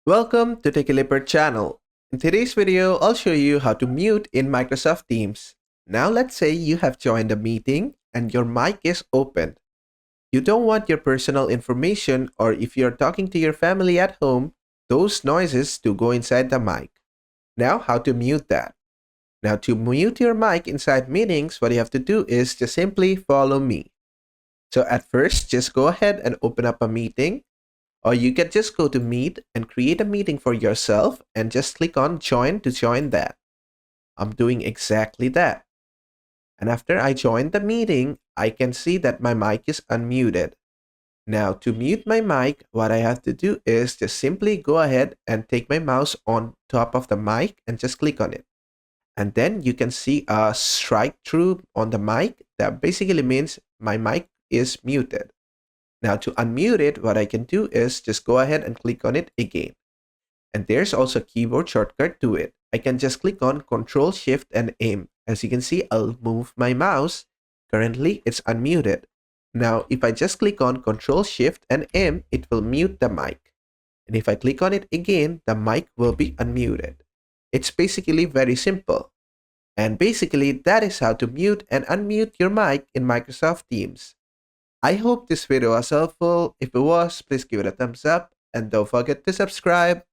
Welcome to TechieLeopard channel. In today's video, I'll show you how to mute in Microsoft Teams. Now let's say you have joined a meeting and your mic is open. You don't want your personal information, or if you're talking to your family at home, those noises to go inside the mic. Now how to mute that. Now to mute your mic inside meetings, what you have to do is just simply follow me. So at first, just go ahead and open up a meeting. Or you can just go to Meet and create a meeting for yourself and just click on Join to join that. I'm doing exactly that. And after I join the meeting, I can see that my mic is unmuted. Now to mute my mic, what I have to do is just simply go ahead and take my mouse on top of the mic and just click on it. And then you can see a strike through on the mic. That basically means my mic is muted. Now to unmute it, what I can do is just go ahead and click on it again. And there's also a keyboard shortcut to it. I can just click on Control Shift and Aim. As you can see, I'll move my mouse. Currently, it's unmuted. Now, if I just click on Control Shift and M, it will mute the mic. And if I click on it again, the mic will be unmuted. It's basically very simple. And basically, that is how to mute and unmute your mic in Microsoft Teams. I hope this video was helpful. If it was, please give it a thumbs up and don't forget to subscribe.